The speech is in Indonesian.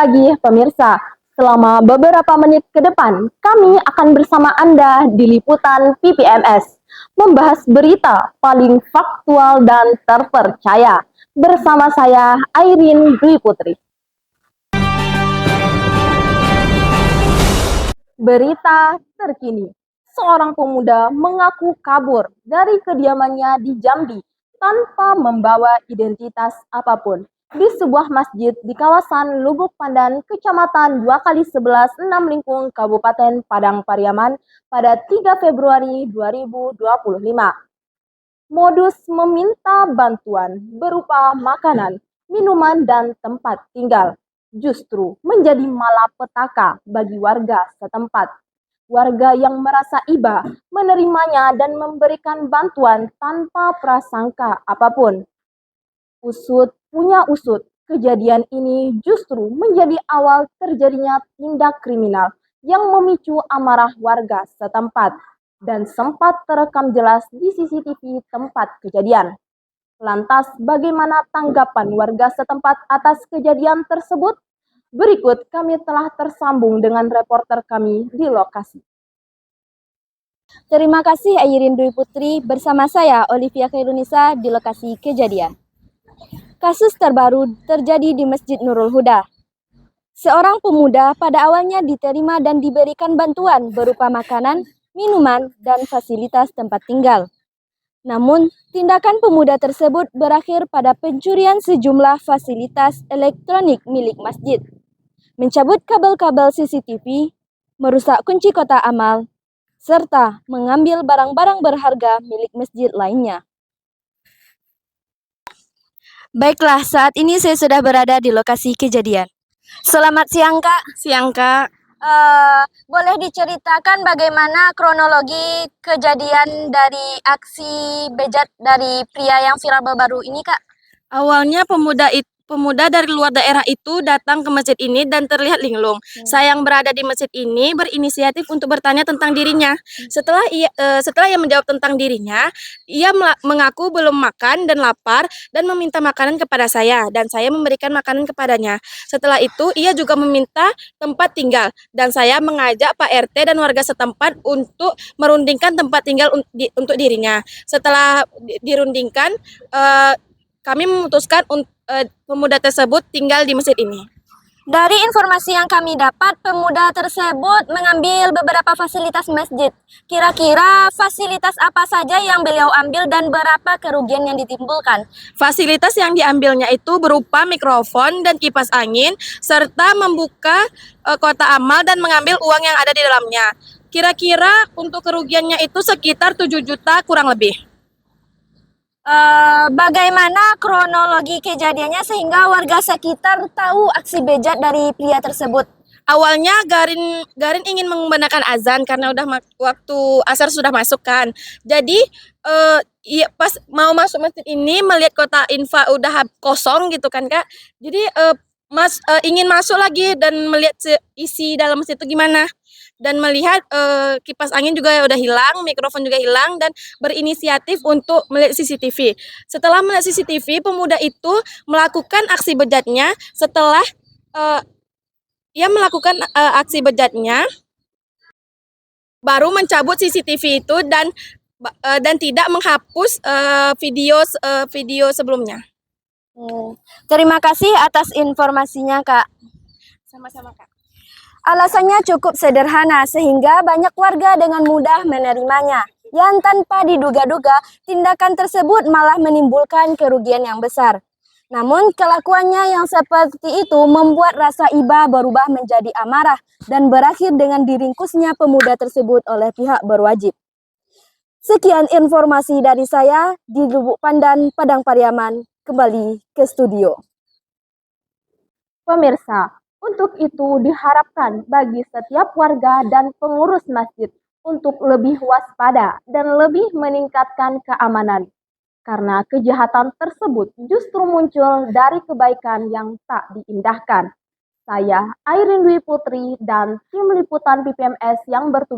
pagi pemirsa. Selama beberapa menit ke depan, kami akan bersama Anda di Liputan PPMS, membahas berita paling faktual dan terpercaya. Bersama saya, Airin Dwi Putri. Berita terkini, seorang pemuda mengaku kabur dari kediamannya di Jambi tanpa membawa identitas apapun di sebuah masjid di kawasan Lubuk Pandan, Kecamatan 2x11 6 Lingkung, Kabupaten Padang Pariaman pada 3 Februari 2025. Modus meminta bantuan berupa makanan, minuman, dan tempat tinggal justru menjadi malapetaka bagi warga setempat. Warga yang merasa iba menerimanya dan memberikan bantuan tanpa prasangka apapun. Usut punya usut, kejadian ini justru menjadi awal terjadinya tindak kriminal yang memicu amarah warga setempat dan sempat terekam jelas di CCTV tempat kejadian. Lantas bagaimana tanggapan warga setempat atas kejadian tersebut? Berikut kami telah tersambung dengan reporter kami di lokasi. Terima kasih Airin Dwi Putri, bersama saya Olivia Khairunisa di lokasi kejadian. Kasus terbaru terjadi di Masjid Nurul Huda. Seorang pemuda pada awalnya diterima dan diberikan bantuan berupa makanan, minuman, dan fasilitas tempat tinggal. Namun, tindakan pemuda tersebut berakhir pada pencurian sejumlah fasilitas elektronik milik masjid, mencabut kabel-kabel CCTV, merusak kunci kotak amal, serta mengambil barang-barang berharga milik masjid lainnya. Baiklah, saat ini saya sudah berada di lokasi kejadian. Selamat siang, Kak. Siang, Kak. Boleh diceritakan bagaimana kronologi kejadian dari aksi bejat dari pria yang viral baru ini, Kak? Awalnya pemuda dari luar daerah itu datang ke masjid ini dan terlihat linglung. Saya yang berada di masjid ini berinisiatif untuk bertanya tentang dirinya. Setelah ia menjawab tentang dirinya, ia mengaku belum makan dan lapar dan meminta makanan kepada saya dan saya memberikan makanan kepadanya. Setelah itu ia juga meminta tempat tinggal dan saya mengajak Pak RT dan warga setempat untuk merundingkan tempat tinggal untuk dirinya. Setelah dirundingkan, kami memutuskan pemuda tersebut tinggal di masjid ini. Dari informasi yang kami dapat, pemuda tersebut mengambil beberapa fasilitas masjid. Kira-kira fasilitas apa saja yang beliau ambil dan berapa kerugian yang ditimbulkan? Fasilitas yang diambilnya itu berupa mikrofon dan kipas angin, serta membuka kotak amal dan mengambil uang yang ada di dalamnya. Kira-kira untuk kerugiannya itu sekitar 7 juta kurang lebih. Bagaimana kronologi kejadiannya sehingga warga sekitar tahu aksi bejat dari pria tersebut? Awalnya Garin ingin membenarkan azan karena waktu asar sudah masuk kan. Jadi pas mau masuk masjid ini melihat kotak infak udah kosong gitu kan, Kak. Jadi ingin masuk lagi dan melihat isi dalam masjid itu gimana. Dan melihat kipas angin juga udah hilang, mikrofon juga hilang, dan berinisiatif untuk melihat CCTV. Setelah melihat CCTV, pemuda itu melakukan aksi bejatnya. Setelah ia melakukan aksi bejatnya, baru mencabut CCTV itu dan tidak menghapus video sebelumnya. Terima kasih atas informasinya, Kak. Sama-sama, Kak. Alasannya cukup sederhana sehingga banyak warga dengan mudah menerimanya. Yang tanpa diduga-duga, tindakan tersebut malah menimbulkan kerugian yang besar. Namun kelakuannya yang seperti itu membuat rasa iba berubah menjadi amarah dan berakhir dengan diringkusnya pemuda tersebut oleh pihak berwajib. Sekian informasi dari saya di Lubuk Pandan, Padang Pariaman. Kembali ke studio. Pemirsa, untuk itu diharapkan bagi setiap warga dan pengurus masjid untuk lebih waspada dan lebih meningkatkan keamanan. Karena kejahatan tersebut justru muncul dari kebaikan yang tak diindahkan. Saya Airin Dwi Putri dan tim liputan PPMS yang bertugas